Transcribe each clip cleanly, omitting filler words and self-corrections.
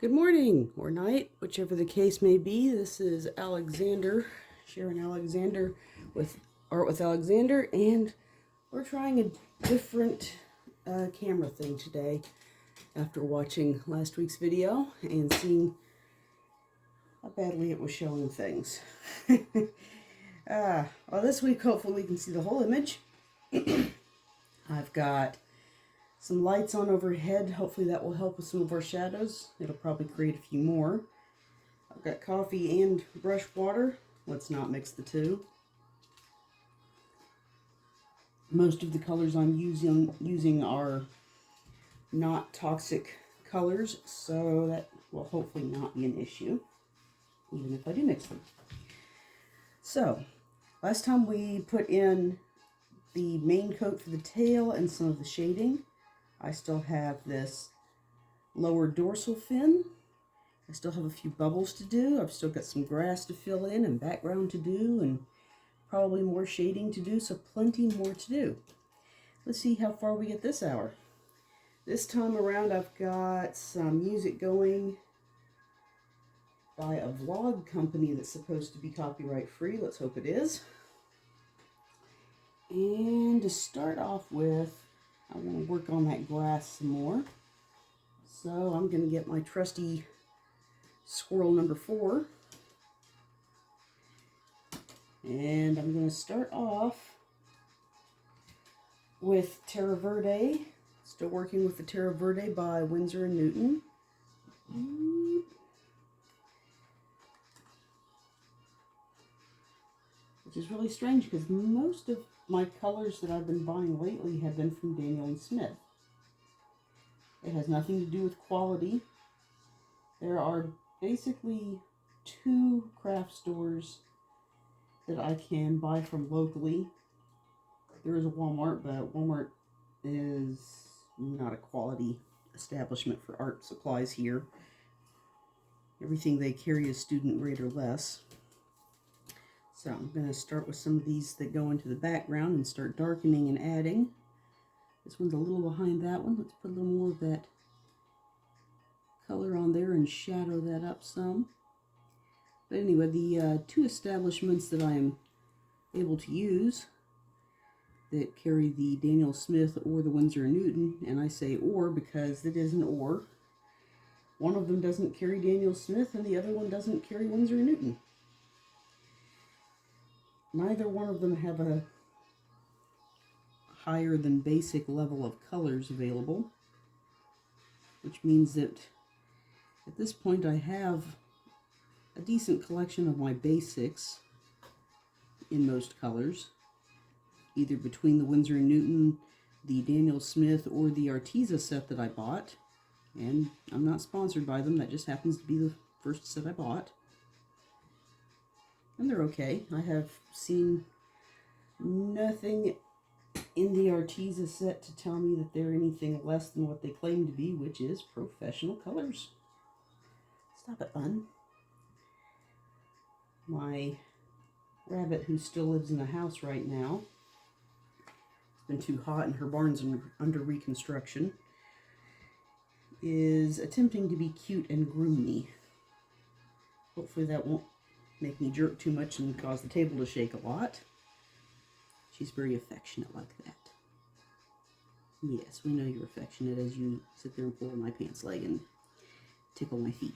Good morning or night, whichever the case may be. This is Alexander, Sharon Alexander with Art with Alexander, and we're trying a different camera thing today after watching last week's video and seeing how badly it was showing things. Well, this week hopefully we can see the whole image. I've got some lights on overhead. Hopefully that will help with some of our shadows. It'll probably create a few more. I've got coffee and brush water. Let's not mix the two. Most of the colors I'm using are not toxic colors, so that will hopefully not be an issue, even if I do mix them. So, last time we put in the main coat for the tail and some of the shading. I still have this lower dorsal fin. I still have a few bubbles to do. I've still got some grass to fill in and background to do and probably more shading to do, so plenty more to do. Let's see how far we get this hour. This time around I've got some music going by a vlog company that's supposed to be copyright free. Let's hope it is. And to start off with, I want to work on that grass some more. So I'm going to get my trusty squirrel number 4. And I'm going to start off with Terra Verde. Still working with the Terra Verde by Winsor & Newton. Which is really strange because most of my colors that I've been buying lately have been from Daniel & Smith. It has nothing to do with quality. There are basically 2 craft stores that I can buy from locally. There is a Walmart, but Walmart is not a quality establishment for art supplies here. Everything they carry is student grade or less. So I'm going to start with some of these that go into the background and start darkening and adding. This one's a little behind that one. Let's put a little more of that color on there and shadow that up some. But anyway, the 2 establishments that I am able to use that carry the Daniel Smith or the Winsor & Newton, and I say or because it is an or. One of them doesn't carry Daniel Smith and the other one doesn't carry Winsor & Newton. Neither one of them have a higher than basic level of colors available, which means that at this point I have a decent collection of my basics in most colors, either between the Winsor & Newton, the Daniel Smith, or the Arteza set that I bought. And I'm not sponsored by them, that just happens to be the first set I bought. And they're okay. I have seen nothing in the Arteza set to tell me that they're anything less than what they claim to be, which is professional colors. Stop it, Bun. My rabbit, who still lives in the house right now, it's been too hot and her barn's under reconstruction, is attempting to be cute and groom me. Hopefully that won't make me jerk too much and cause the table to shake a lot. She's very affectionate like that. Yes, we know you're affectionate as you sit there and pull on my pants leg and tickle my feet.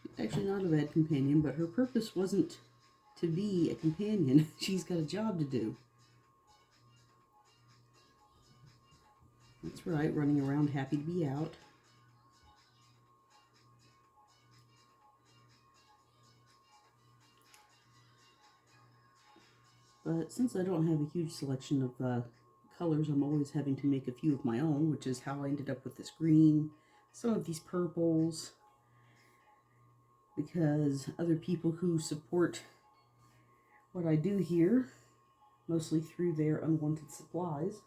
She's actually not a bad companion, but her purpose wasn't to be a companion. She's got a job to do. That's right, running around happy to be out. But since I don't have a huge selection of colors, I'm always having to make a few of my own, which is how I ended up with this green, some of these purples, because other people who support what I do here, mostly through their unwanted supplies,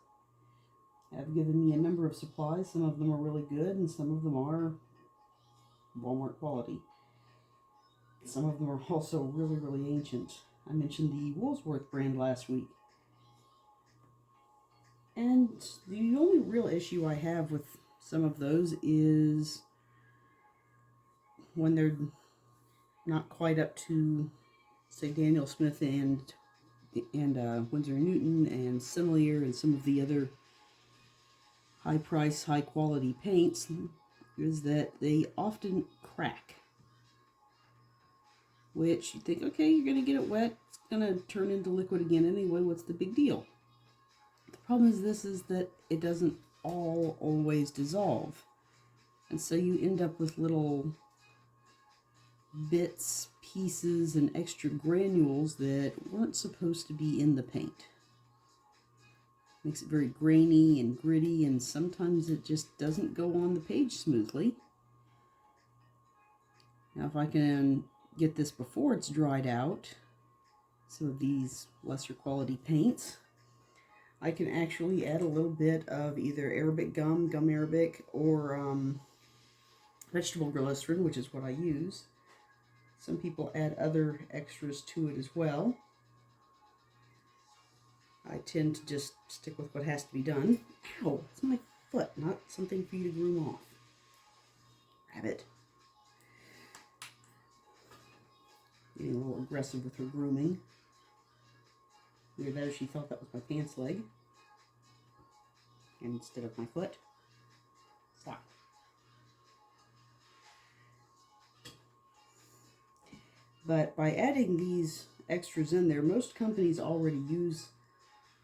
have given me a number of supplies. Some of them are really good, and some of them are Walmart quality. Some of them are also really, really ancient. I mentioned the Woolsworth brand last week. And the only real issue I have with Some of those is when they're not quite up to, say, Daniel Smith and Winsor & Newton and Sennelier and some of the other high price, high quality paints, is that they often crack. Which you think, okay, you're going to get it wet, it's going to turn into liquid again anyway, what's the big deal? The problem is that it doesn't all always dissolve. And so you end up with little bits, pieces, and extra granules that weren't supposed to be in the paint. Makes it very grainy and gritty, and sometimes it just doesn't go on the page smoothly. Now if I can get this before it's dried out, some of these lesser quality paints, I can actually add a little bit of either Arabic gum Arabic, or vegetable glycerin, which is what I use. Some people add other extras to it as well. I tend to just stick with what has to be done. Ow, it's my foot, not something for you to groom off. Rabbit. Getting a little aggressive with her grooming. Either that or she thought that was my pants leg instead of my foot. Stop. But by adding these extras in there, most companies already use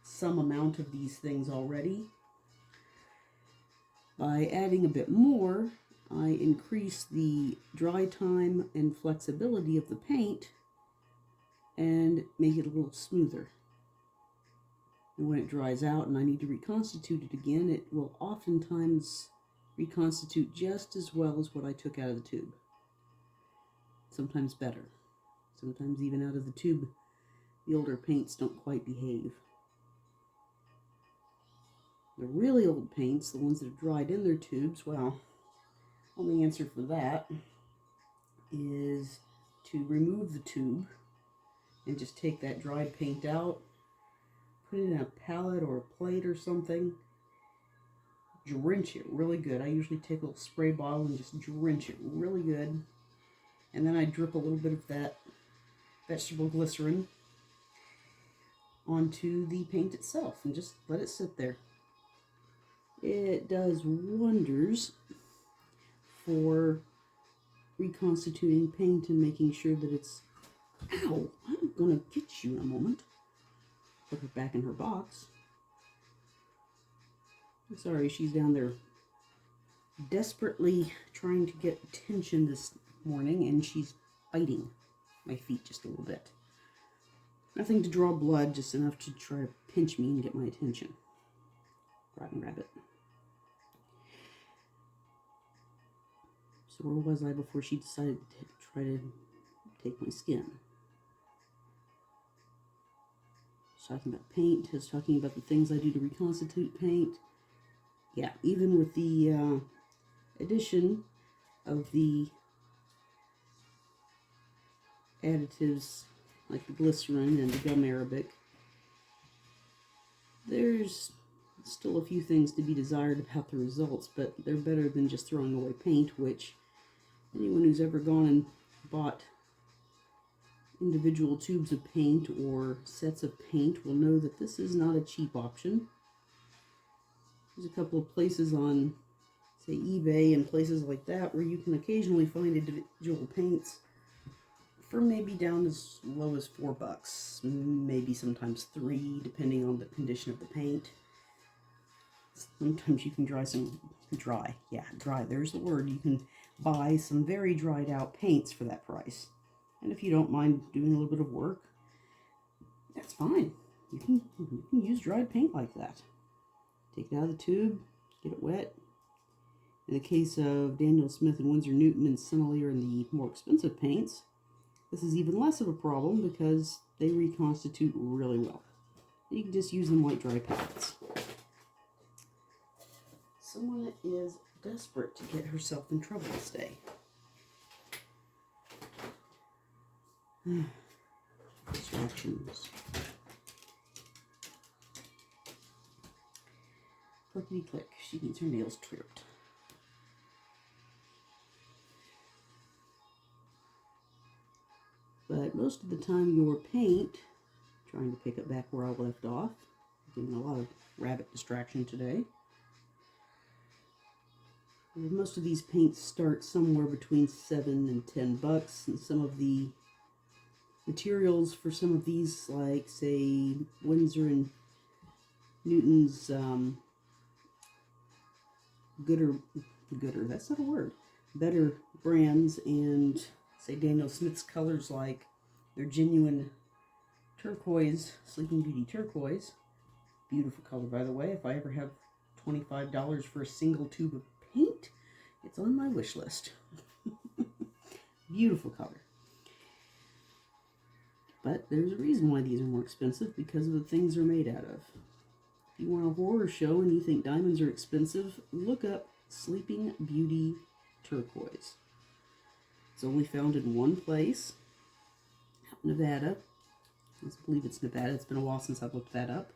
some amount of these things already. By adding a bit more, I increase the dry time and flexibility of the paint and make it a little smoother. And when it dries out and I need to reconstitute it again, it will oftentimes reconstitute just as well as what I took out of the tube. Sometimes better. Sometimes even out of the tube, the older paints don't quite behave. The really old paints, the ones that have dried in their tubes, well, only answer for that is to remove the tube and just take that dried paint out, put it in a palette or a plate or something, drench it really good. I usually take a little spray bottle and just drench it really good, and then I drip a little bit of that vegetable glycerin onto the paint itself and just let it sit there. It does wonders for reconstituting paint and making sure that it's... Ow! I'm gonna get you in a moment. Put her back in her box. I'm sorry, she's down there desperately trying to get attention this morning, and she's biting my feet just a little bit. Nothing to draw blood, just enough to try to pinch me and get my attention. Rotten rabbit. So where was I before she decided to try to take my skin? I was talking about paint. I was talking about the things I do to reconstitute paint. Yeah, even with the addition of the additives like the glycerin and the gum arabic, there's still a few things to be desired about the results, but they're better than just throwing away paint, which anyone who's ever gone and bought individual tubes of paint or sets of paint will know that this is not a cheap option. There's a couple of places on, say, eBay and places like that where you can occasionally find individual paints for maybe down as low as $4, maybe sometimes $3, depending on the condition of the paint. Sometimes you can dry, there's the word. You can buy some very dried out paints for that price. And if you don't mind doing a little bit of work, that's fine. You can use dried paint like that. Take it out of the tube, get it wet. In the case of Daniel Smith and Winsor Newton and Sennelier and the more expensive paints, this is even less of a problem because they reconstitute really well. You can just use them like dry palettes. Someone is desperate to get herself in trouble this day. Distractions. Clickety click. She needs her nails clipped. But most of the time your paint, trying to pick it back where I left off, getting a lot of rabbit distraction today. Most of these paints start somewhere between $7 and $10, and some of the materials for some of these, like say Winsor and Newton's gooder, that's not a word, better brands, and say Daniel Smith's colors, like their genuine turquoise, Sleeping Beauty turquoise, beautiful color by the way. If I ever have $25 for a single tube of paint, it's on my wish list. Beautiful color. But there's a reason why these are more expensive, because of the things they're made out of. If you want a horror show and you think diamonds are expensive, look up Sleeping Beauty turquoise. It's only found in one place, out in Nevada. I believe it's Nevada. It's been a while since I've looked that up.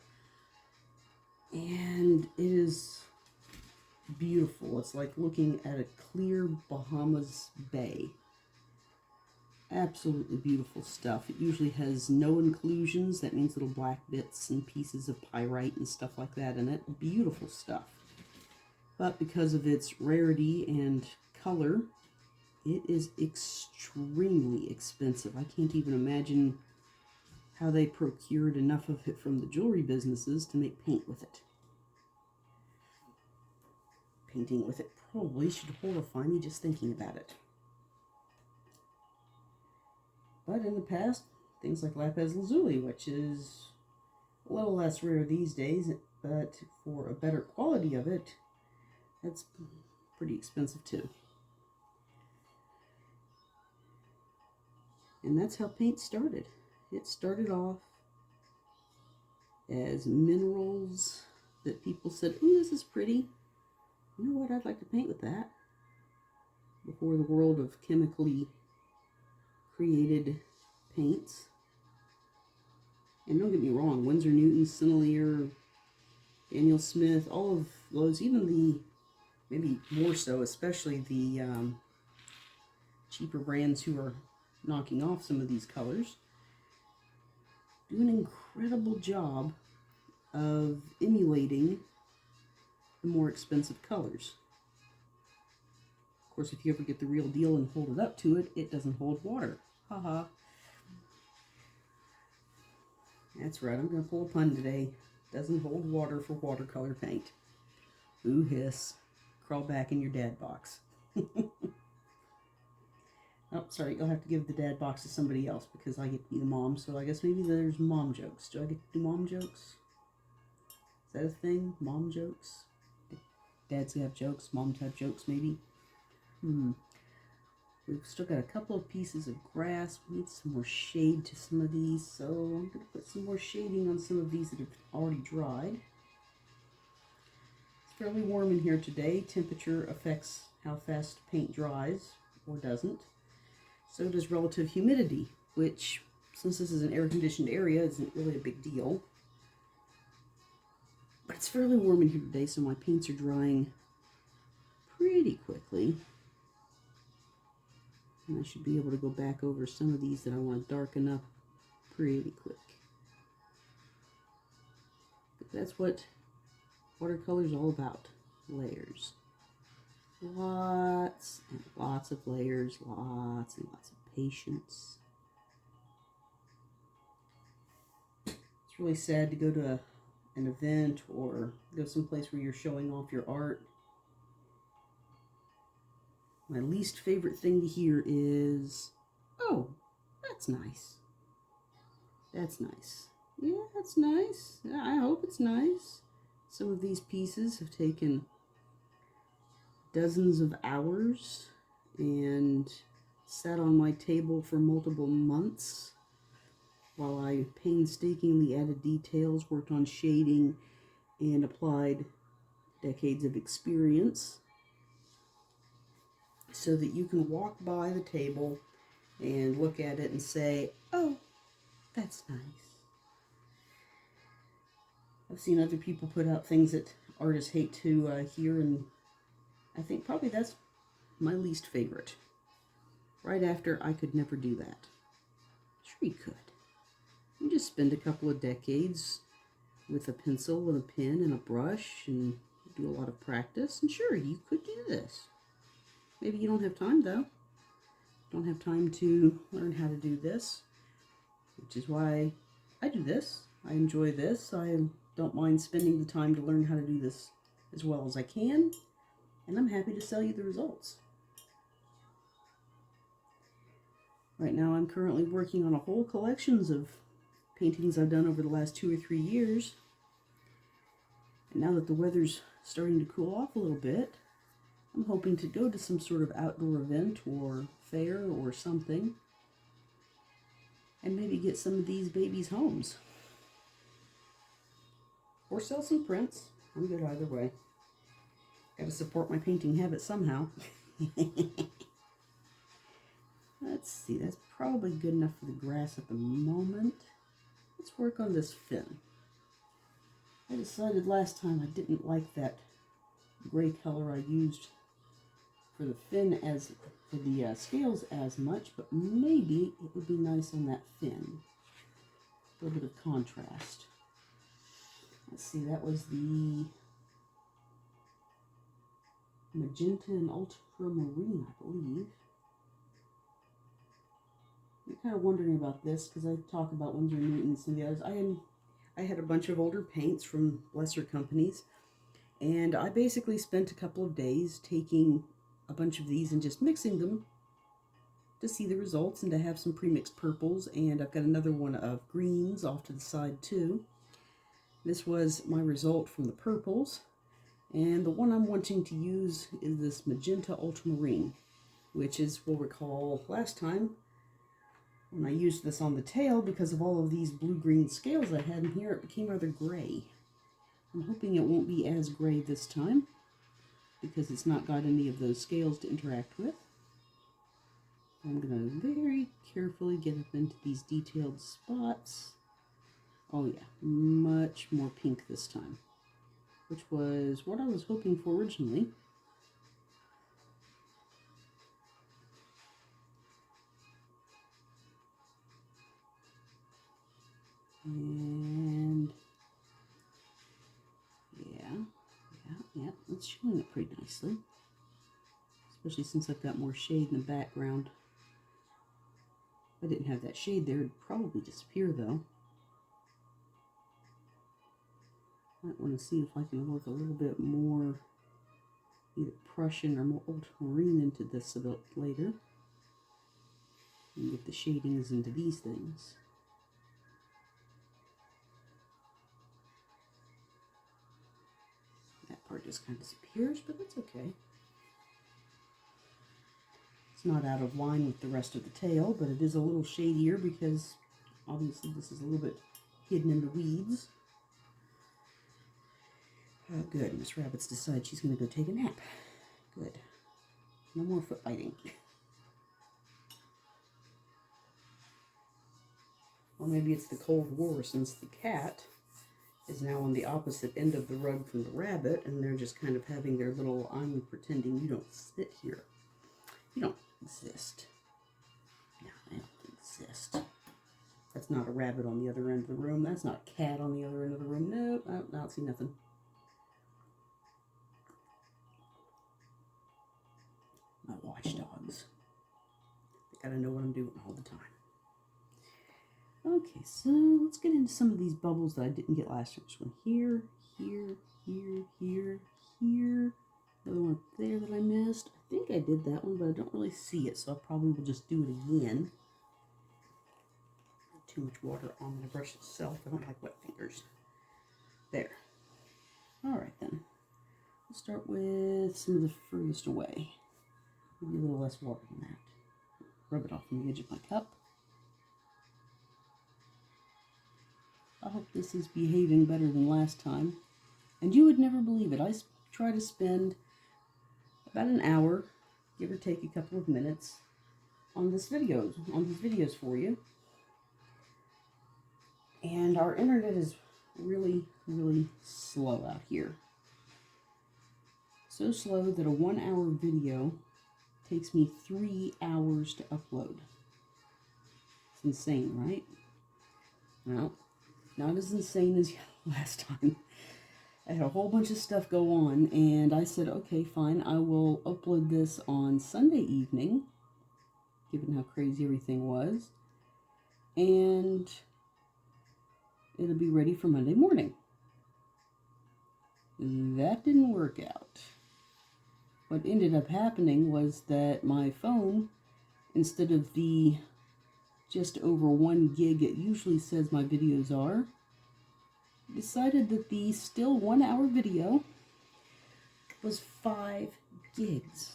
And it is beautiful. It's like looking at a clear Bahamas bay. Absolutely beautiful stuff. It usually has no inclusions. That means little black bits and pieces of pyrite and stuff like that in it. Beautiful stuff. But because of its rarity and color, it is extremely expensive. I can't even imagine how they procured enough of it from the jewelry businesses to make paint with it. Painting with it probably should horrify me just thinking about it. But in the past, things like lapis lazuli, which is a little less rare these days, but for a better quality of it, that's pretty expensive too. And that's how paint started. It started off as minerals that people said, "Ooh, this is pretty. You know what, I'd like to paint with that." Before the world of chemically created paints. And don't get me wrong, Winsor Newton, Sennelier, Daniel Smith, all of those, even the, maybe more so, especially the cheaper brands who are knocking off some of these colors, do an incredible job of emulating the more expensive colors. Of course, if you ever get the real deal and hold it up to it, it doesn't hold water. Haha. That's right, I'm going to pull a pun today. Doesn't hold water for watercolor paint. Ooh, hiss. Crawl back in your dad box. Oh, sorry, you'll have to give the dad box to somebody else because I get to be the mom, so I guess maybe there's mom jokes. Do I get to do mom jokes? Is that a thing? Mom jokes? Dads have jokes, moms have jokes, maybe? We've still got a couple of pieces of grass. We need some more shade to some of these, so I'm going to put some more shading on some of these that have already dried. It's fairly warm in here today. Temperature affects how fast paint dries, or doesn't. So does relative humidity, which, since this is an air-conditioned area, isn't really a big deal. But it's fairly warm in here today, so my paints are drying pretty quickly. And I should be able to go back over some of these that I want to darken up pretty quick. But that's what watercolor's all about. Layers. Lots and lots of layers, lots and lots of patience. It's really sad to go to an event or go someplace where you're showing off your art. My least favorite thing to hear is, "Oh, that's nice. That's nice. Yeah, that's nice. I hope it's nice." Some of these pieces have taken dozens of hours and sat on my table for multiple months while I painstakingly added details, worked on shading, and applied decades of experience so that you can walk by the table and look at it and say, "Oh, that's nice." I've seen other people put out things that artists hate to hear, and I think probably that's my least favorite. Right after, "I could never do that." you could. You just spend a couple of decades with a pencil and a pen and a brush and do a lot of practice, and sure, you could do this. Maybe you don't have time though. Don't have time to learn how to do this, which is why I do this. I enjoy this. I don't mind spending the time to learn how to do this as well as I can, and I'm happy to sell you the results. Right now I'm currently working on a whole collections of paintings I've done over the last 2 or 3 years. And now that the weather's starting to cool off a little bit, I'm hoping to go to some sort of outdoor event or fair or something and maybe get some of these babies homes. Or sell some prints. I'm good either way. Gotta support my painting habit somehow. Let's see, that's probably good enough for the grass at the moment. Let's work on this fin. I decided last time I didn't like that gray color I used for the fin as for the scales as much, but maybe it would be nice on that fin. A little bit of contrast. Let's see, that was the magenta and ultramarine, I believe. I'm kind of wondering about this because I talk about Winsor & Newton's and the others. I had a bunch of older paints from lesser companies, and I basically spent a couple of days taking a bunch of these and just mixing them to see the results and to have some pre-mixed purples, and I've got another one of greens off to the side too. This was my result from the purples, and the one I'm wanting to use is this magenta ultramarine, which is, we'll recall last time when I used this on the tail, because of all of these blue-green scales I had in here, it became rather gray. I'm hoping it won't be as gray this time, because it's not got any of those scales to interact with. I'm going to very carefully get up into these detailed spots. Oh yeah, much more pink this time, which was what I was hoping for originally. And yeah, it's showing up pretty nicely. Especially since I've got more shade in the background. If I didn't have that shade there, it'd probably disappear though. Might want to see if I can work a little bit more either Prussian or more ultramarine into this a bit later. And get the shadings into these things. That part just kind of disappears, but that's okay. It's not out of line with the rest of the tail, but it is a little shadier because obviously this is a little bit hidden in the weeds. Oh, good. Miss Rabbit's decided she's going to go take a nap. Good. No more foot biting. Or maybe it's the Cold War, since the cat is now on the opposite end of the rug from the rabbit, and they're just kind of having their little, I'm pretending you don't sit here. You don't exist. No, I don't exist. That's not a rabbit on the other end of the room. That's not a cat on the other end of the room. Nope, I don't see nothing. My watchdogs. They gotta know what I'm doing all the time. Okay, so let's get into some of these bubbles that I didn't get last time. Just one here, here, here, here, here. Another one up there that I missed. I think I did that one, but I don't really see it, so I probably will just do it again. Too much water on my brush itself. I don't like wet fingers. There. Alright then. We'll start with some of the furthest away. Maybe a little less water than that. Rub it off on the edge of my cup. I hope this is behaving better than last time. And you would never believe it. I try to spend about an hour, give or take a couple of minutes, on these videos for you. And our internet is really, really slow out here. So slow that a 1-hour video takes me 3 hours to upload. It's insane, right? Well, not as insane as last time. I had a whole bunch of stuff go on, and I said, okay, fine, I will upload this on Sunday evening, given how crazy everything was, and it'll be ready for Monday morning. That didn't work out. What ended up happening was that my phone, instead of the just over 1 gig it usually says my videos are, decided that the still 1 hour video was 5 gigs.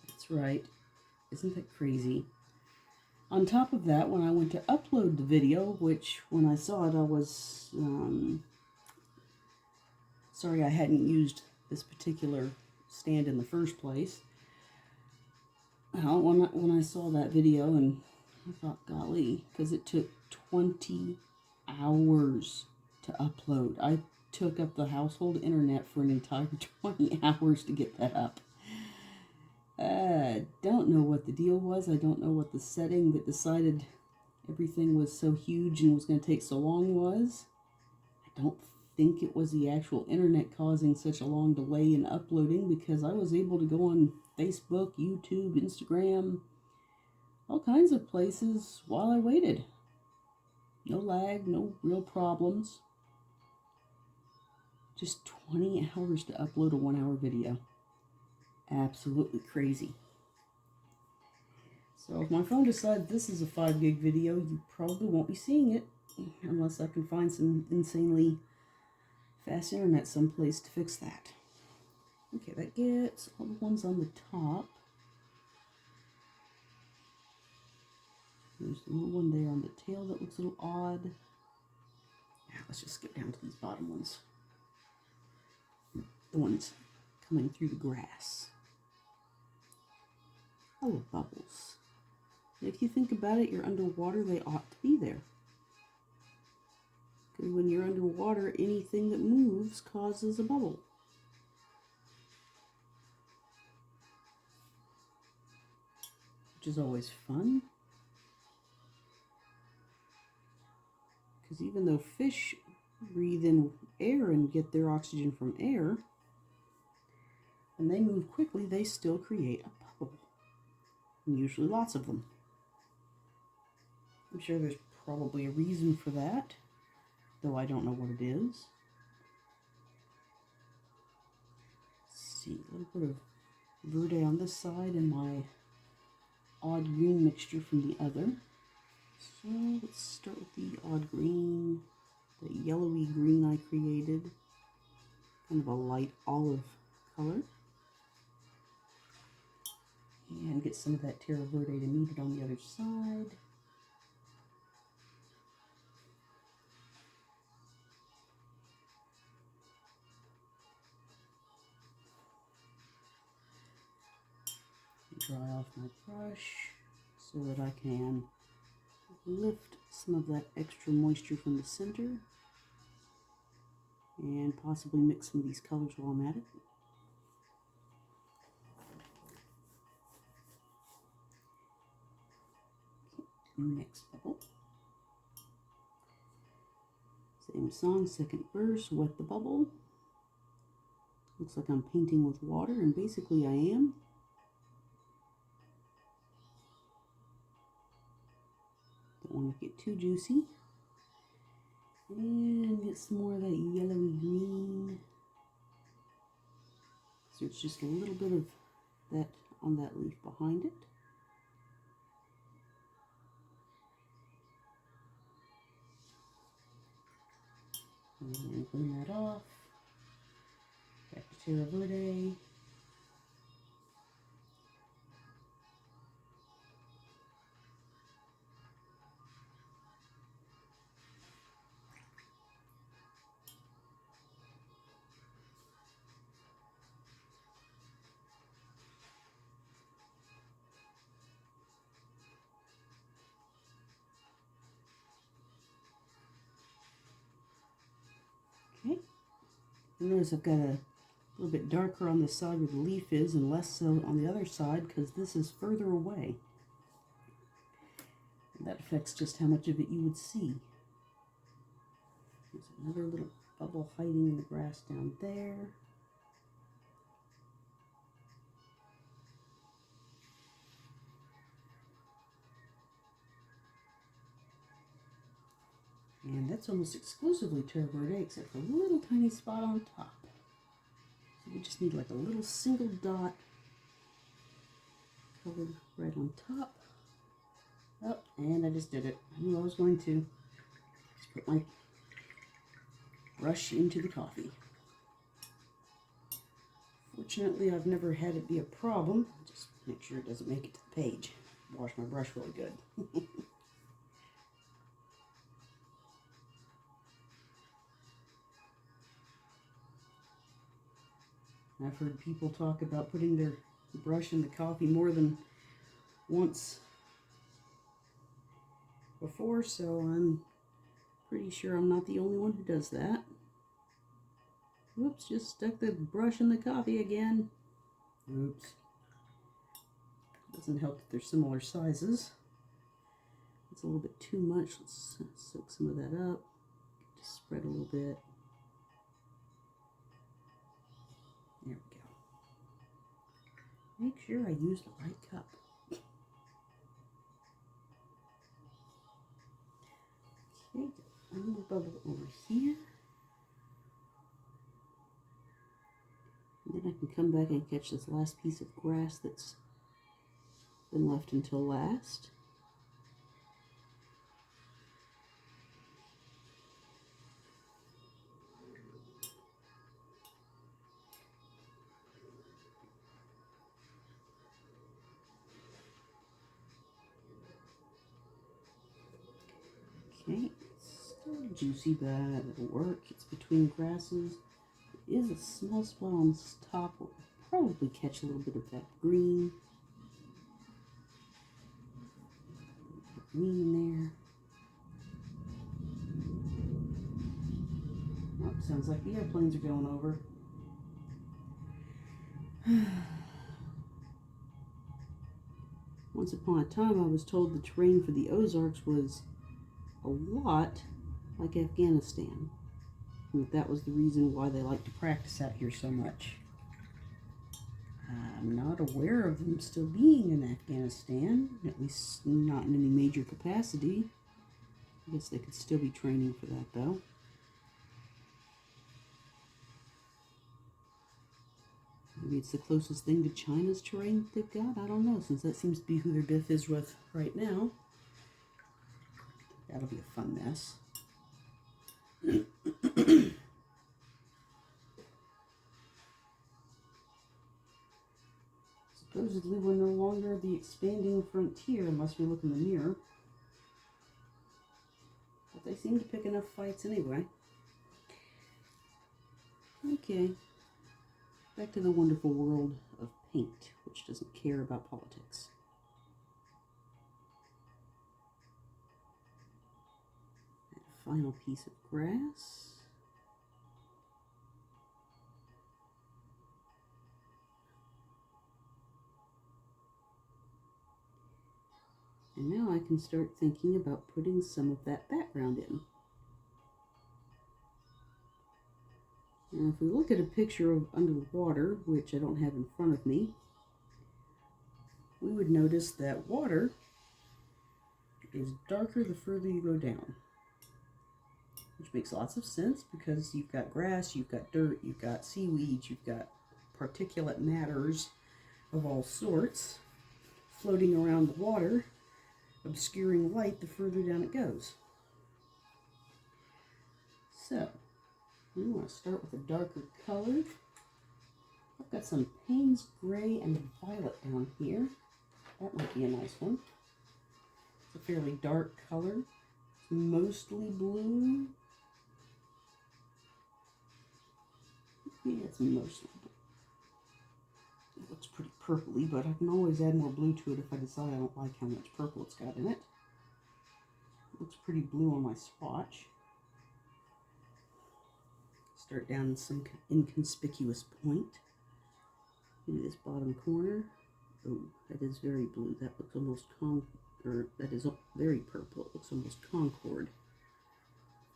That's right. Isn't that crazy? On top of that, when I went to upload the video, which when I saw it I was sorry I hadn't used this particular stand in the first place. Well, when I saw that video, and I thought, golly, because it took 20 hours to upload. I took up the household internet for an entire 20 hours to get that up. I don't know what the deal was. I don't know what the setting that decided everything was so huge and was going to take so long was. I don't think it was the actual internet causing such a long delay in uploading, because I was able to go on Facebook, YouTube, Instagram, all kinds of places while I waited. No lag, no real problems. Just 20 hours to upload a 1 hour video. Absolutely crazy. So if my phone decides this is a 5 gig video, you probably won't be seeing it unless I can find some insanely fast internet someplace to fix that. Okay, that gets all the ones on the top. There's the little one there on the tail that looks a little odd. Now let's just skip down to these bottom ones. The ones coming through the grass. Oh, bubbles. If you think about it, you're underwater, they ought to be there. Because when you're underwater, anything that moves causes a bubble. Which is always fun. Because even though fish breathe in air and get their oxygen from air, when they move quickly, they still create a bubble. And usually lots of them. I'm sure there's probably a reason for that, though I don't know what it is. Let's see, a little bit of verde on this side and my odd green mixture from the other. So let's start with the odd green, the yellowy green I created, kind of a light olive color. And get some of that terra verde to meet it on the other side. Dry off my brush so that I can lift some of that extra moisture from the center and possibly mix some of these colors while I'm at it. Next bubble. Same song, second verse, wet the bubble. Looks like I'm painting with water, and basically I am. Don't want to get too juicy. And get some more of that yellowy green. So it's just a little bit of that on that leaf behind it. And clean that off. Back to terra verde. Okay. And notice I've got a little bit darker on the side where the leaf is and less so on the other side because this is further away. That affects just how much of it you would see. There's another little bubble hiding in the grass down there. And that's almost exclusively terra verde, except for a little tiny spot on top. So we just need like a little single dot colored right on top. Oh, and I just did it. I knew I was going to. Just put my brush into the coffee. Fortunately, I've never had it be a problem. Just make sure it doesn't make it to the page. Wash my brush really good. I've heard people talk about putting their brush in the coffee more than once before, so I'm pretty sure I'm not the only one who does that. Whoops, just stuck the brush in the coffee again. Oops. Doesn't help that they're similar sizes. It's a little bit too much. Let's soak some of that up. Just spread a little bit. There we go. Make sure I use the right cup. Okay, one more bubble over here. And then I can come back and catch this last piece of grass that's been left until last. Okay, it's still juicy, but it'll work. It's between grasses. There is a small spot on the top where I'll probably catch a little bit of that green. Green in there. Oh, sounds like the airplanes are going over. Once upon a time, I was told the terrain for the Ozarks was a lot like Afghanistan. And that was the reason why they like to practice out here so much. I'm not aware of them still being in Afghanistan, at least not in any major capacity. I guess they could still be training for that, though. Maybe it's the closest thing to China's terrain that they've got. I don't know, since that seems to be who their BIF is with right now. That'll be a fun mess. Supposedly, we're no longer the expanding frontier unless we look in the mirror. But they seem to pick enough fights anyway. Okay. Back to the wonderful world of paint, which doesn't care about politics. That final piece of grass. And now I can start thinking about putting some of that background in. Now if we look at a picture of under the water, which I don't have in front of me, we would notice that water is darker the further you go down. Which makes lots of sense because you've got grass, you've got dirt, you've got seaweed, you've got particulate matters of all sorts floating around the water, obscuring light the further down it goes. So, we want to start with a darker color. I've got some Payne's Gray and Violet down here. That might be a nice one. It's a fairly dark color. It's mostly blue. Yeah, it's mostly blue. It looks pretty purpley, but I can always add more blue to it if I decide I don't like how much purple it's got in it. It looks pretty blue on my swatch. Start down some inconspicuous point. Maybe this bottom corner. Oh, that is very blue. That looks almost or that is very purple. It looks almost Concord.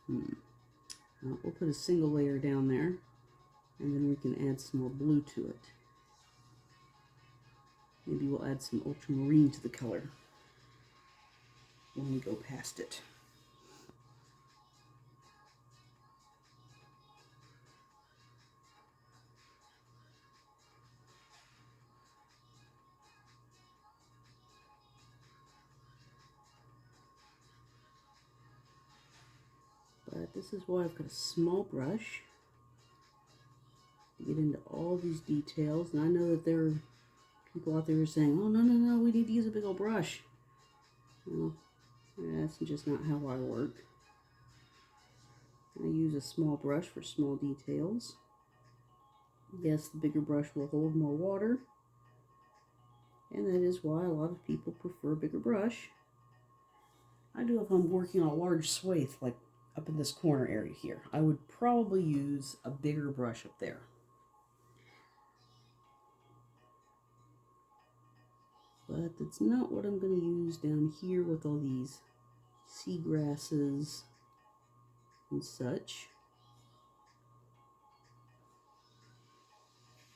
We'll put a single layer down there, and then we can add some more blue to it. Maybe we'll add some ultramarine to the color when we go past it. But this is why I've got a small brush to get into all these details. And I know that there are people out there who are saying, oh, no, we need to use a big old brush. Well, that's just not how I work. I use a small brush for small details. Yes, the bigger brush will hold more water. And that is why a lot of people prefer a bigger brush. I do if I'm working on a large swathe, like up in this corner area here. I would probably use a bigger brush up there. But that's not what I'm going to use down here with all these seagrasses and such.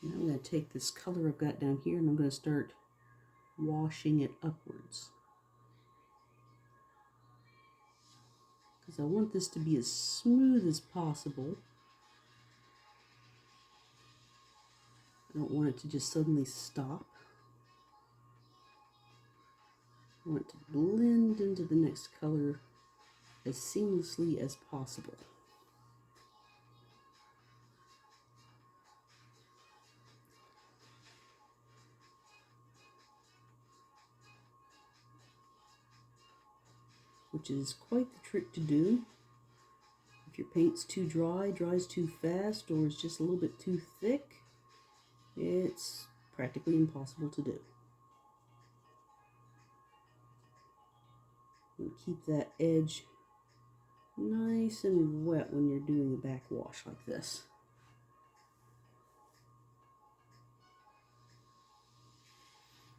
Now I'm going to take this color I've got down here and I'm going to start washing it upwards. Because I want this to be as smooth as possible. I don't want it to just suddenly stop. I want it to blend into the next color as seamlessly as possible. Which is quite the trick to do. If your paint's too dry, dries too fast, or is just a little bit too thick, it's practically impossible to do. And keep that edge nice and wet when you're doing a backwash like this.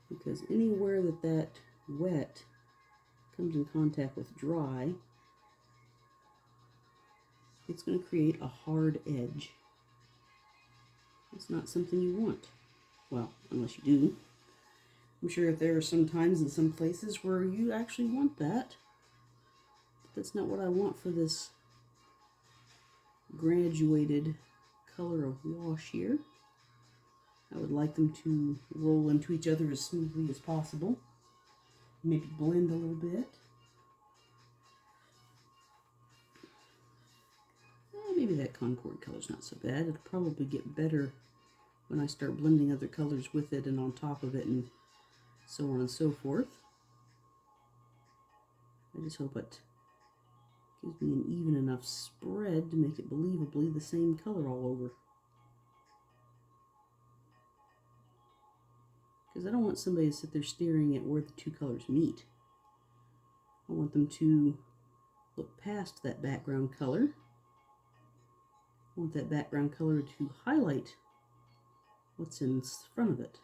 Because anywhere that wet comes in contact with dry, it's going to create a hard edge. It's not something you want. Well, unless you do. I'm sure that there are some times in some places where you actually want that. But that's not what I want for this graduated color of wash here. I would like them to roll into each other as smoothly as possible. Maybe blend a little bit. Maybe that Concord color's not so bad. It'll probably get better when I start blending other colors with it and on top of it and so on and so forth. I just hope it gives me an even enough spread to make it believably the same color all over. Because I don't want somebody to sit there staring at where the two colors meet. I want them to look past that background color. I want that background color to highlight what's in front of it.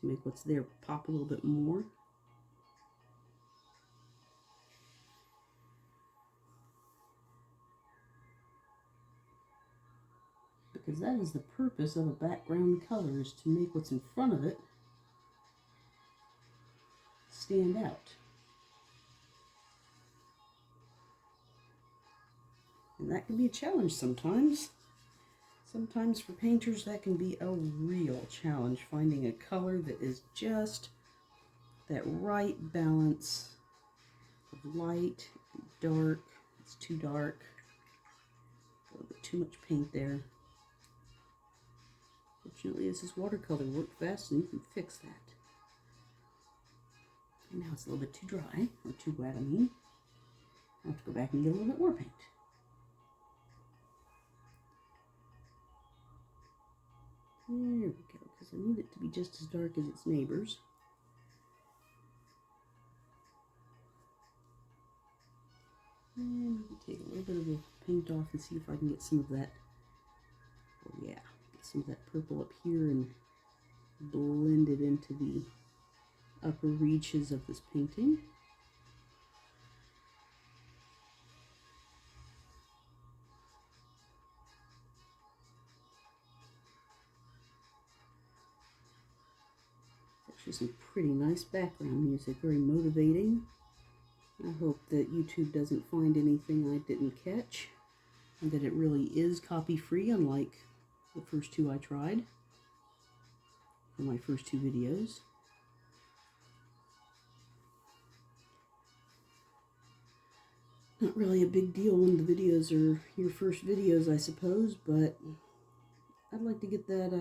To make what's there pop a little bit more. Because that is the purpose of a background color, is to make what's in front of it stand out. And that can be a challenge sometimes. Sometimes for painters that can be a real challenge, finding a color that is just that right balance of light and dark. It's too dark, a little bit too much paint there. Fortunately, this is watercolor. Work fast and you can fix that. And now it's a little bit too dry, or too wet, I mean. I have to go back and get a little bit more paint. There we go, because I need it to be just as dark as its neighbors. And take a little bit of the paint off and see if I can get some of that. Oh yeah, get some of that purple up here and blend it into the upper reaches of this painting. Actually some pretty nice background music, very motivating. I hope that YouTube doesn't find anything I didn't catch, and that it really is copy-free, unlike the first two I tried for my first two videos. Not really a big deal when the videos are your first videos, I suppose, but I'd like to get that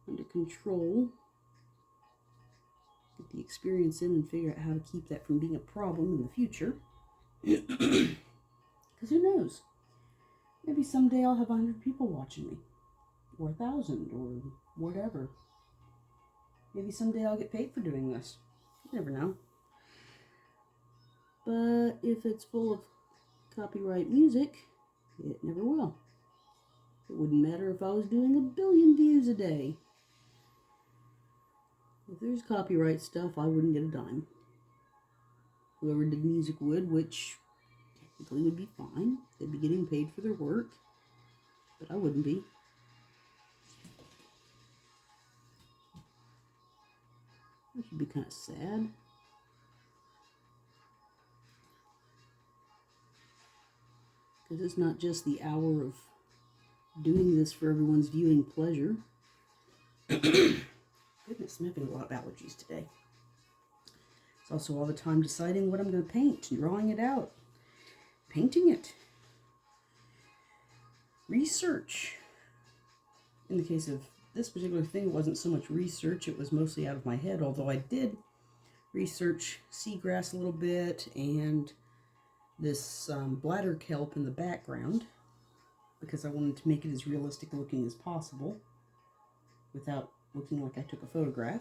under control, get the experience in, and figure out how to keep that from being a problem in the future. Because who knows? Maybe someday I'll have 100 people watching me, or 1,000, or whatever. Maybe someday I'll get paid for doing this. You never know. But if it's full of copyright music, it never will. It wouldn't matter if I was doing 1 billion views a day. If there's copyright stuff, I wouldn't get a dime. Whoever did music would, which technically would be fine. They'd be getting paid for their work, but I wouldn't be. That should be kind of sad. Because it's not just the hour of doing this for everyone's viewing pleasure. Goodness, I'm having a lot of allergies today. It's also all the time deciding what I'm going to paint, drawing it out, painting it. Research. In the case of this particular thing, it wasn't so much research, it was mostly out of my head, although I did research seagrass a little bit and this bladder kelp in the background, because I wanted to make it as realistic looking as possible without looking like I took a photograph.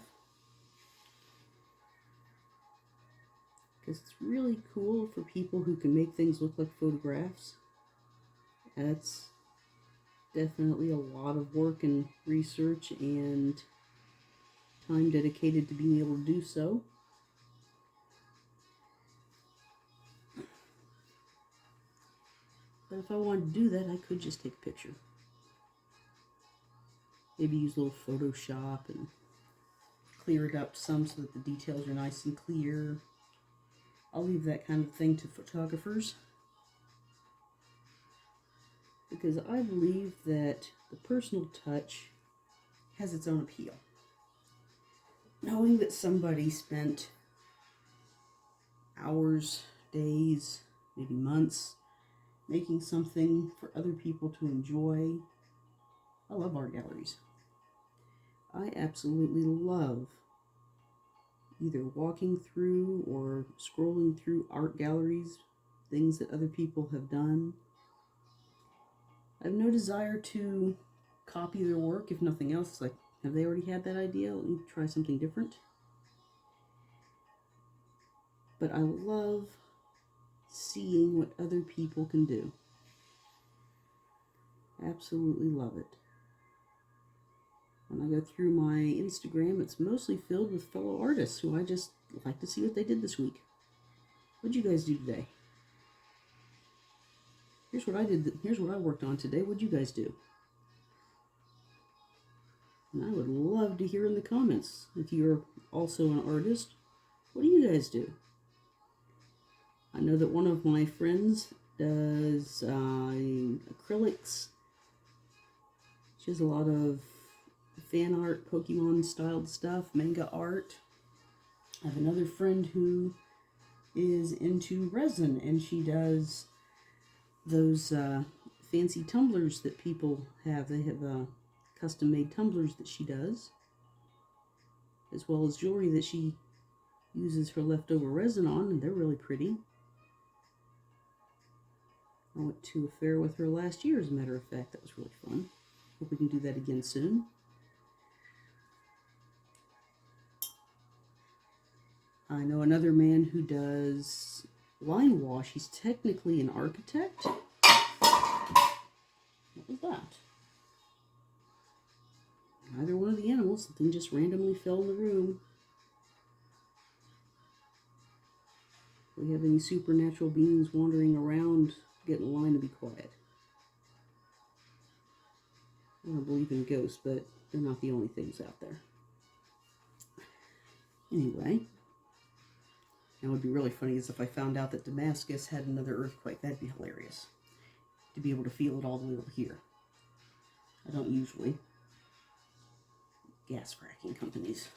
Because it's really cool for people who can make things look like photographs. That's definitely a lot of work and research and time dedicated to being able to do so. But if I wanted to do that, I could just take a picture. Maybe use a little Photoshop and clear it up some so that the details are nice and clear. I'll leave that kind of thing to photographers, because I believe that the personal touch has its own appeal. Knowing that somebody spent hours, days, maybe months making something for other people to enjoy. I love art galleries. I absolutely love either walking through or scrolling through art galleries, things that other people have done. I have no desire to copy their work, if nothing else. Like, have they already had that idea? Let me try something different. But I love seeing what other people can do. Absolutely love it. When I go through my Instagram, it's mostly filled with fellow artists who I just like to see what they did this week. What'd you guys do today? Here's what I did. Here's what I worked on today. What'd you guys do? And I would love to hear in the comments. If you're also an artist, what do you guys do? I know that one of my friends does acrylics. She has a lot of fan art, Pokemon styled stuff, manga art. I have another friend who is into resin, and she does those fancy tumblers that people have. They have custom made tumblers that she does, as well as jewelry that she uses her leftover resin on, and they're really pretty. I went to a fair with her last year, as a matter of fact. That was really fun. Hope we can do that again soon. I know another man who does line wash. He's technically an architect. What was that? Neither one of the animals something just randomly fell in the room. If we have any supernatural beings wandering around, get in line to be quiet. I don't believe in ghosts, but they're not the only things out there. Anyway, now what would be really funny is if I found out that Damascus had another earthquake. That'd be hilarious. To be able to feel it all the way over here. I don't usually. Gas fracking companies.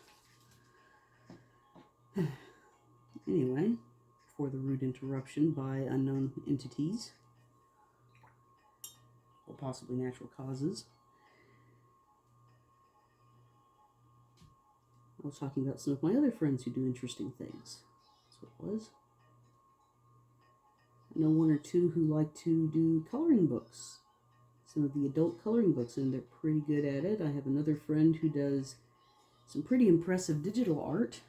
Anyway, for the rude interruption by unknown entities, or possibly natural causes, I was talking about some of my other friends who do interesting things. That's what it was. I know one or two who like to do coloring books. Some of the adult coloring books, and they're pretty good at it. I have another friend who does some pretty impressive digital art.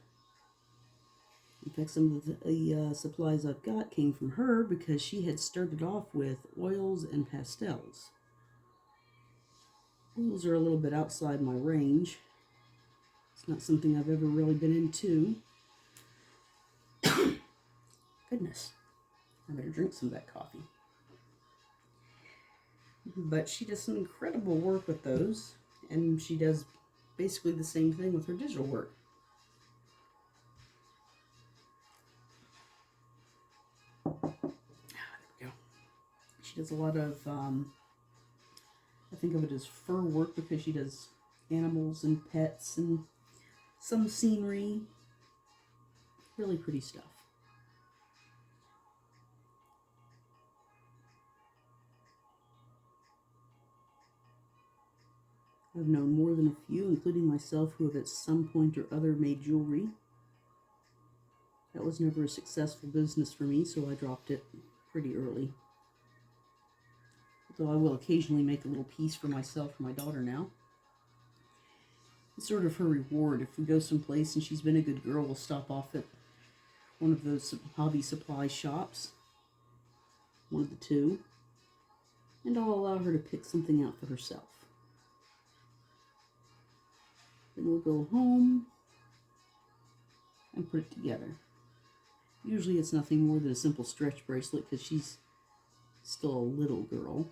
In fact, some of the supplies I've got came from her because she had started off with oils and pastels. Oils are a little bit outside my range. It's not something I've ever really been into. Goodness, I better drink some of that coffee. But she does some incredible work with those, and she does basically the same thing with her digital work. There we go. She does a lot of, I think of it as fur work because she does animals and pets and some scenery. Really pretty stuff. I've known more than a few, including myself, who have at some point or other made jewelry. That was never a successful business for me, so I dropped it pretty early. Although I will occasionally make a little piece for myself or my daughter now. It's sort of her reward. If we go someplace and she's been a good girl, we'll stop off at one of those hobby supply shops. One of the two. And I'll allow her to pick something out for herself. Then we'll go home and put it together. Usually it's nothing more than a simple stretch bracelet because she's still a little girl.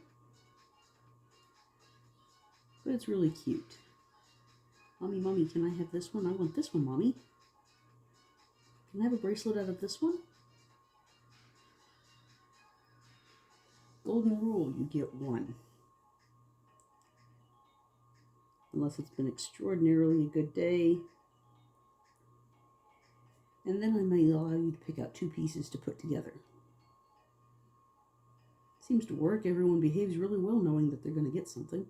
But it's really cute. Mommy, can I have this one? I want this one, Mommy. Can I have a bracelet out of this one? Golden rule, you get one. Unless it's been extraordinarily a good day. And then I may allow you to pick out two pieces to put together. Seems to work. Everyone behaves really well knowing that they're going to get something.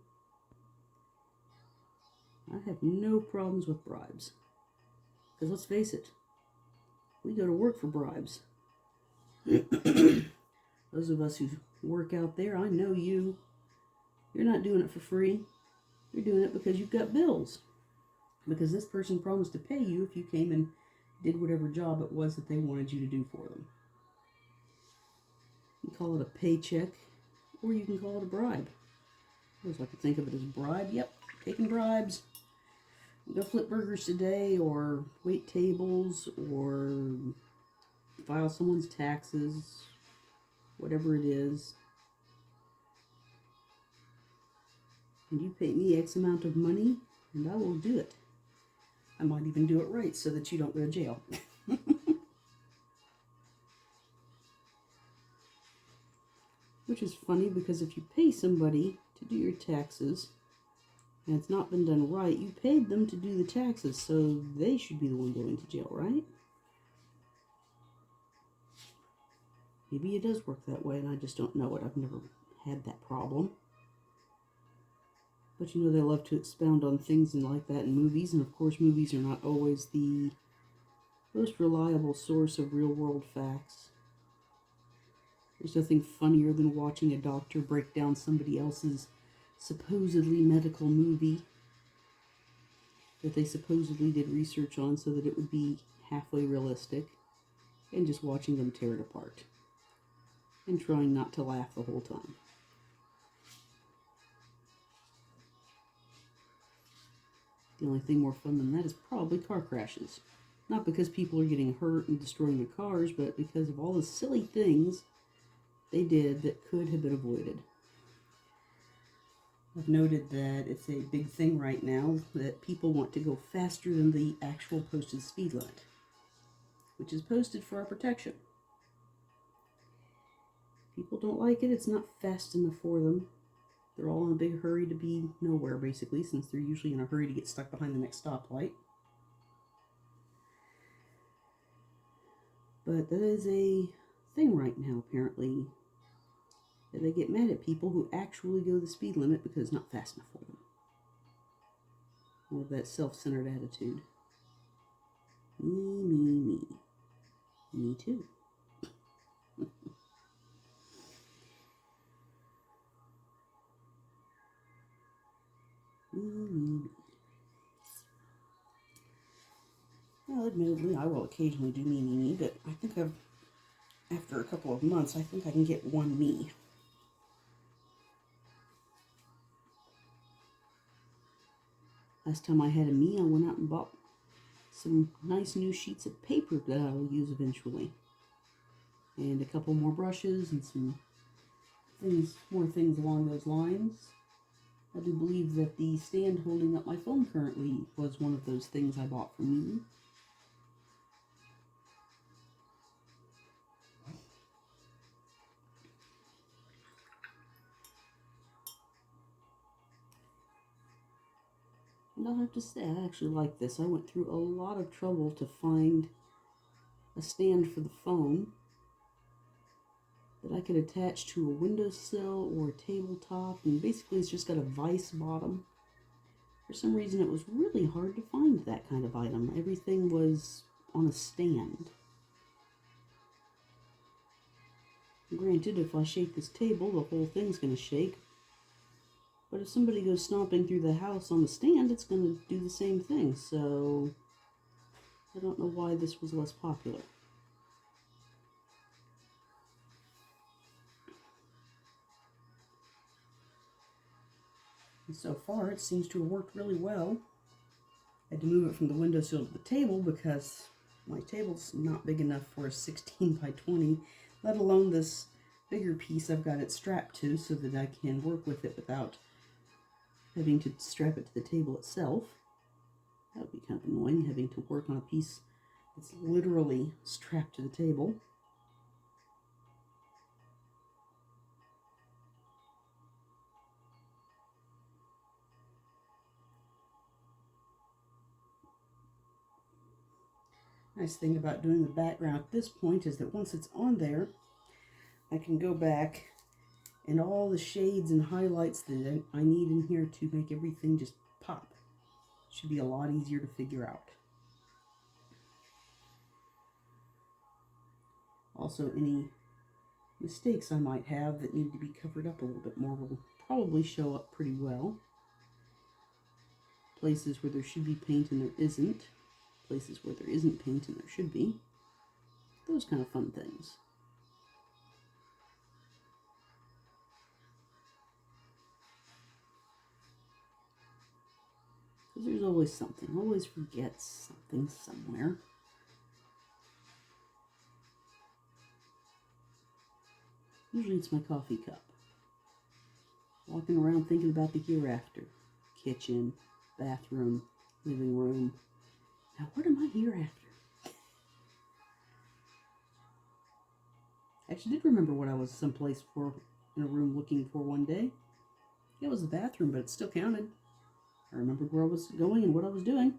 I have no problems with bribes. Because let's face it, we go to work for bribes. Those of us who work out there, I know you. You're not doing it for free. You're doing it because you've got bills. Because this person promised to pay you if you came and did whatever job it was that they wanted you to do for them. You can call it a paycheck, or you can call it a bribe. I always like to think of it as a bribe. Yep, taking bribes. Go flip burgers today, or wait tables, or file someone's taxes, whatever it is. And you pay me X amount of money, and I will do it. I might even do it right so that you don't go to jail. Which is funny because if you pay somebody to do your taxes and it's not been done right, you paid them to do the taxes, so they should be the one going to jail, right? Maybe it does work that way and I just don't know it. I've never had that problem. But you know, they love to expound on things and like that in movies, and of course movies are not always the most reliable source of real-world facts. There's nothing funnier than watching a doctor break down somebody else's supposedly medical movie that they supposedly did research on so that it would be halfway realistic, and just watching them tear it apart and trying not to laugh the whole time. The only thing more fun than that is probably car crashes. Not because people are getting hurt and destroying their cars, but because of all the silly things they did that could have been avoided. I've noted that it's a big thing right now that people want to go faster than the actual posted speed limit, which is posted for our protection. People don't like it. It's not fast enough for them. They're all in a big hurry to be nowhere, basically, since they're usually in a hurry to get stuck behind the next stoplight. But that is a thing right now, apparently, that they get mad at people who actually go the speed limit because it's not fast enough for them. Or that self-centered attitude. Me. Me too. Me. Well, admittedly, I will occasionally do me, but I think after a couple of months, I think I can get one me. Last time I had a me, I went out and bought some nice new sheets of paper that I will use eventually. And a couple more brushes and some more things along those lines. I do believe that the stand holding up my phone currently was one of those things I bought for me. And I'll have to say, I actually like this. I went through a lot of trouble to find a stand for the phone that I could attach to a windowsill or a tabletop, and basically it's just got a vise bottom. For some reason it was really hard to find that kind of item. Everything was on a stand. Granted, if I shake this table, the whole thing's going to shake. But if somebody goes stomping through the house on the stand, it's going to do the same thing. So I don't know why this was less popular. And so far, it seems to have worked really well. I had to move it from the windowsill to the table because my table's not big enough for a 16 by 20, let alone this bigger piece I've got it strapped to so that I can work with it without having to strap it to the table itself. That would be kind of annoying, having to work on a piece that's literally strapped to the table. Nice thing about doing the background at this point is that once it's on there, I can go back and all the shades and highlights that I need in here to make everything just pop. Should be a lot easier to figure out. Also, any mistakes I might have that need to be covered up a little bit more will probably show up pretty well. Places where there should be paint and there isn't. Places where there isn't paint and there should be. Those kind of fun things. Because there's always something. Always forget something somewhere. Usually it's my coffee cup. Walking around thinking about the hereafter. Kitchen, bathroom, living room. Now what am I hereafter? I actually did remember what I was someplace for in a room looking for one day. It was the bathroom, but it still counted. I remembered where I was going and what I was doing.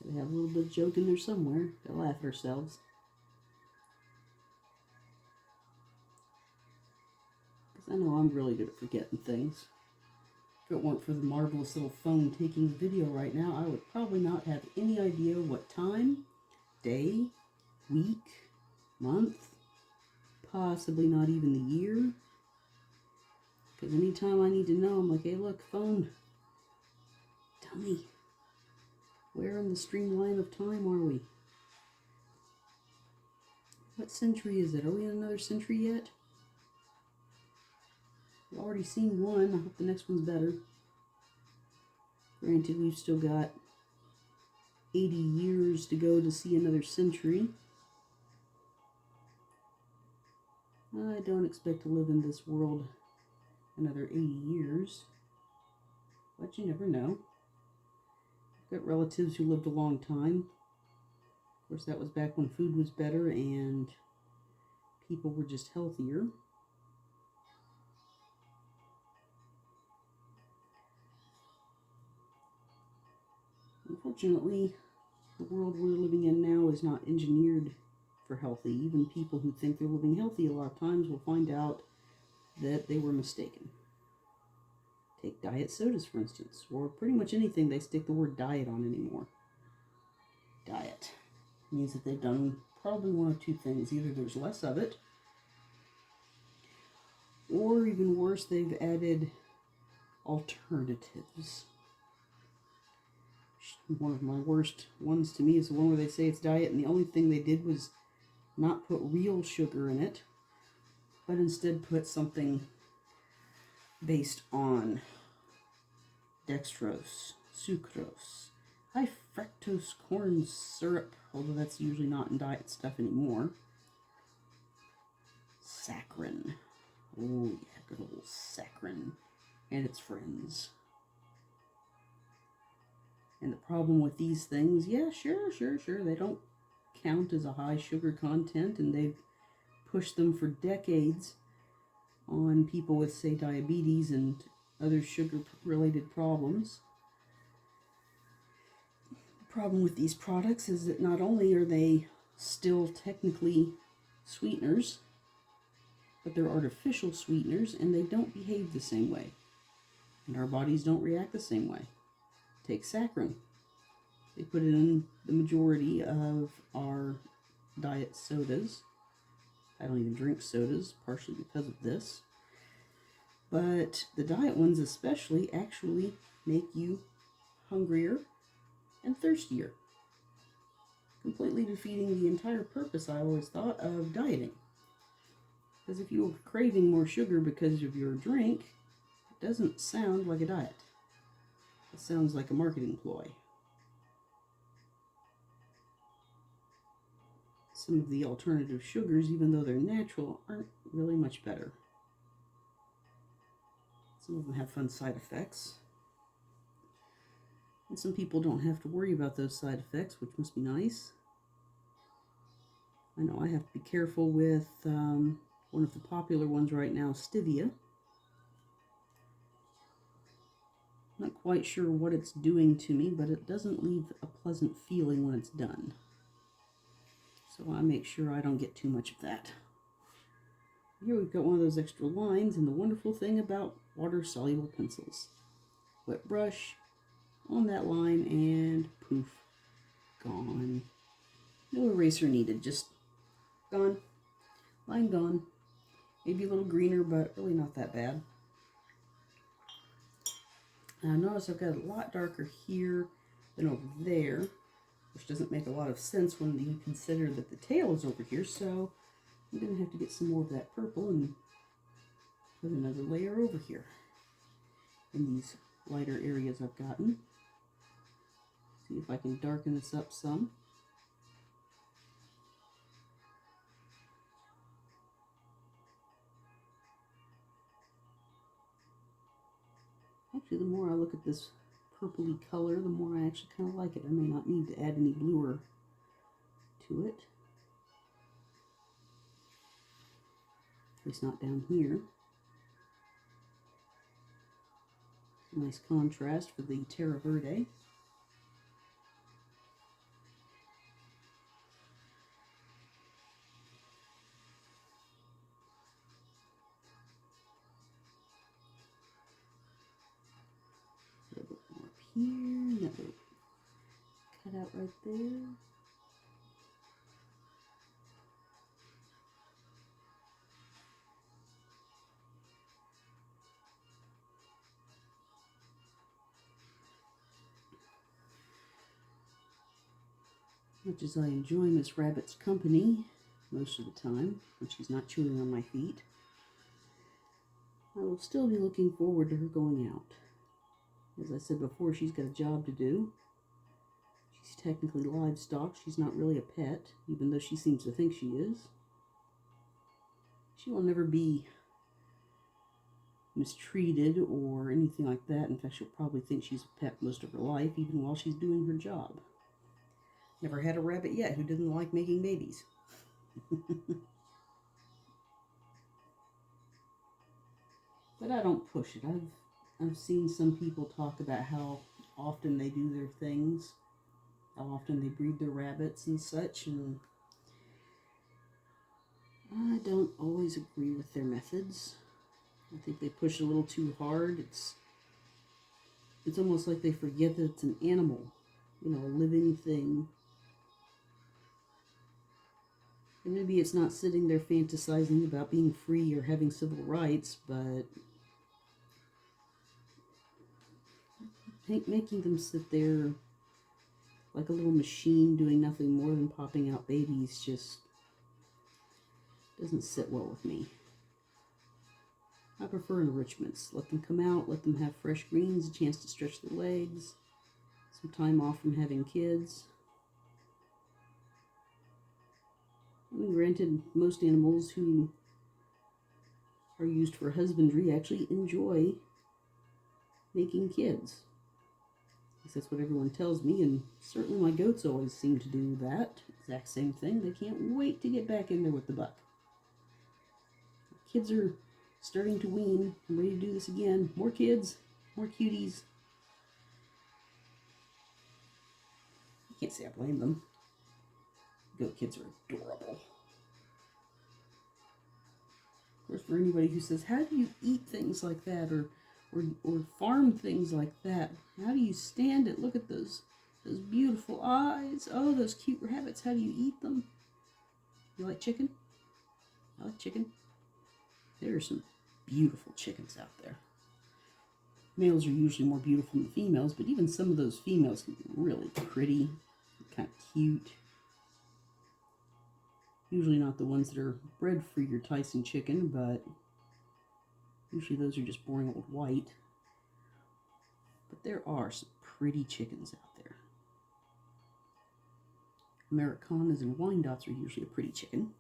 Gotta have a little bit of joke in there somewhere to laugh at ourselves. Because I know I'm really good at forgetting things. If it weren't for the marvelous little phone taking the video right now, I would probably not have any idea what time, day, week, month, possibly not even the year. Because anytime I need to know, I'm like, hey, look, phone, tell me, where in the streamline of time are we? What century is it? Are we in another century yet? I've already seen one. I hope the next one's better. Granted, we've still got 80 years to go to see another century. I don't expect to live in this world another 80 years, but you never know. I've got relatives who lived a long time. Of course, that was back when food was better and people were just healthier. Unfortunately, the world we're living in now is not engineered for healthy. Even people who think they're living healthy a lot of times will find out that they were mistaken. Take diet sodas, for instance, or pretty much anything they stick the word diet on anymore. Diet means that they've done probably one of two things. Either there's less of it, or even worse, they've added alternatives. One of my worst ones to me is the one where they say it's diet, and the only thing they did was not put real sugar in it, but instead put something based on dextrose, sucrose, high fructose corn syrup, although that's usually not in diet stuff anymore. Saccharin. Oh yeah, good old saccharin and its friends. And the problem with these things, yeah, sure, they don't count as a high sugar content, and they've pushed them for decades on people with, say, diabetes and other sugar-related problems. The problem with these products is that not only are they still technically sweeteners, but they're artificial sweeteners, and they don't behave the same way. And our bodies don't react the same way. Take saccharin. They put it in the majority of our diet sodas. I don't even drink sodas, partially because of this. But the diet ones especially actually make you hungrier and thirstier, completely defeating the entire purpose, I always thought, of dieting. Because if you were craving more sugar because of your drink, it doesn't sound like a diet. It sounds like a marketing ploy. Some of the alternative sugars, even though they're natural, aren't really much better. Some of them have fun side effects. And some people don't have to worry about those side effects, which must be nice. I know I have to be careful with one of the popular ones right now, stevia. Not quite sure what it's doing to me, but it doesn't leave a pleasant feeling when it's done. So I make sure I don't get too much of that. Here we've got one of those extra lines, and the wonderful thing about water-soluble pencils. Wet brush on that line, and poof, gone. No eraser needed, just gone. Line gone. Maybe a little greener, but really not that bad. Now notice I've got a lot darker here than over there, which doesn't make a lot of sense when you consider that the tail is over here, so I'm going to have to get some more of that purple and put another layer over here in these lighter areas I've gotten. See if I can darken this up some. Actually, the more I look at this purpley color, the more I actually kind of like it. I may not need to add any bluer to it. At least not down here. Nice contrast for the Terra Verde. A little bit more up here, another cut out right there. Much as I enjoy Miss Rabbit's company most of the time, when she's not chewing on my feet, I will still be looking forward to her going out. As I said before, she's got a job to do. She's technically livestock. She's not really a pet, even though she seems to think she is. She will never be mistreated or anything like that. In fact, she'll probably think she's a pet most of her life, even while she's doing her job. Never had a rabbit yet who didn't like making babies. But I don't push it. I've seen some people talk about how often they do their things, how often they breed their rabbits and such, and I don't always agree with their methods. I think they push a little too hard. It's almost like they forget that it's an animal, a living thing. And maybe it's not sitting there fantasizing about being free or having civil rights, but making them sit there like a little machine doing nothing more than popping out babies just doesn't sit well with me. I prefer enrichments. Let them come out, let them have fresh greens, a chance to stretch their legs, some time off from having kids. I mean, granted, most animals who are used for husbandry actually enjoy making kids. At least that's what everyone tells me, and certainly my goats always seem to do that exact same thing. They can't wait to get back in there with the buck. Kids are starting to wean. I'm ready to do this again. More kids, more cuties. I can't say I blame them. Goat kids are adorable. Of course, for anybody who says, how do you eat things like that or farm things like that? How do you stand it? Look at those beautiful eyes. Oh, those cute rabbits. How do you eat them? You like chicken? I like chicken. There are some beautiful chickens out there. Males are usually more beautiful than females, but even some of those females can be really pretty, kind of cute. Usually not the ones that are bred for your Tyson chicken, but usually those are just boring old white. But there are some pretty chickens out there. Americanas and Wyandottes are usually a pretty chicken.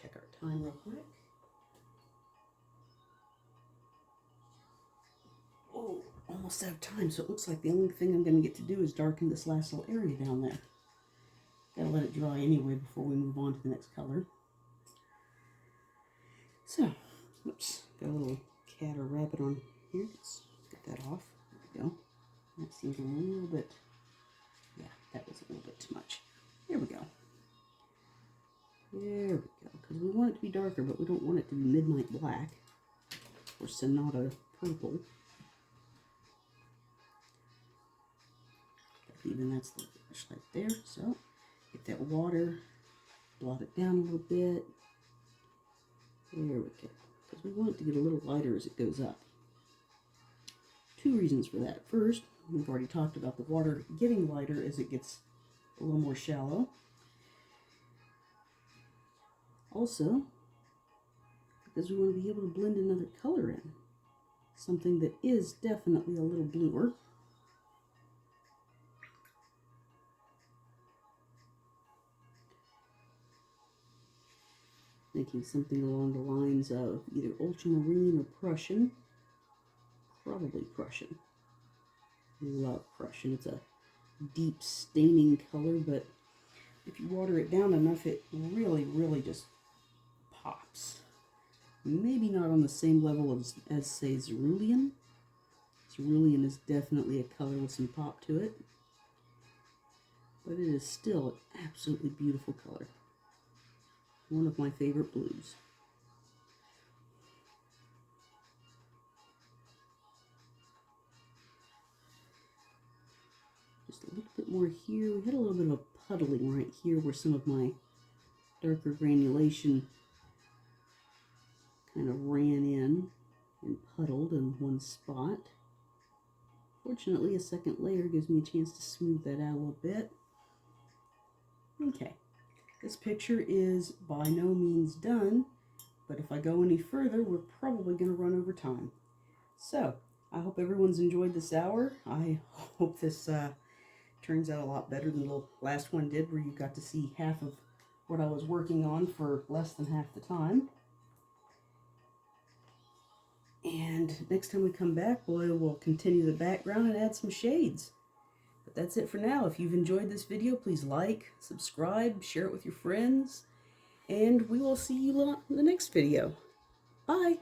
Check our time real quick. Oh, almost out of time, so it looks like the only thing I'm going to get to do is darken this last little area down there. Gotta let it dry anyway before we move on to the next color. So, oops, got a little cat or rabbit on here. Let's get that off. There we go. That seems a little bit, yeah, that was a little bit too much. There we go. There we go, because we want it to be darker, but we don't want it to be midnight black or Sonata purple. Even that's the flashlight there, so get that water, blot it down a little bit. There we go, because we want it to get a little lighter as it goes up. Two reasons for that. First, we've already talked about the water getting lighter as it gets a little more shallow. Also, because we want to be able to blend another color in. Something that is definitely a little bluer. Thinking something along the lines of either ultramarine or Prussian. Probably Prussian. Love Prussian. It's a deep staining color, but if you water it down enough, it really, really just pops. Maybe not on the same level as say, cerulean. Cerulean is definitely a color with some pop to it. But it is still an absolutely beautiful color. One of my favorite blues. Just a little bit more here. We had a little bit of puddling right here where some of my darker granulation kind of ran in and puddled in one spot. Fortunately, a second layer gives me a chance to smooth that out a little bit. Okay. This picture is by no means done, but if I go any further, we're probably going to run over time. So, I hope everyone's enjoyed this hour. I hope this turns out a lot better than the last one did, where you got to see half of what I was working on for less than half the time. And next time we come back, we'll continue the background and add some shades. But that's it for now. If you've enjoyed this video, please like, subscribe, share it with your friends, and we will see you in the next video. Bye!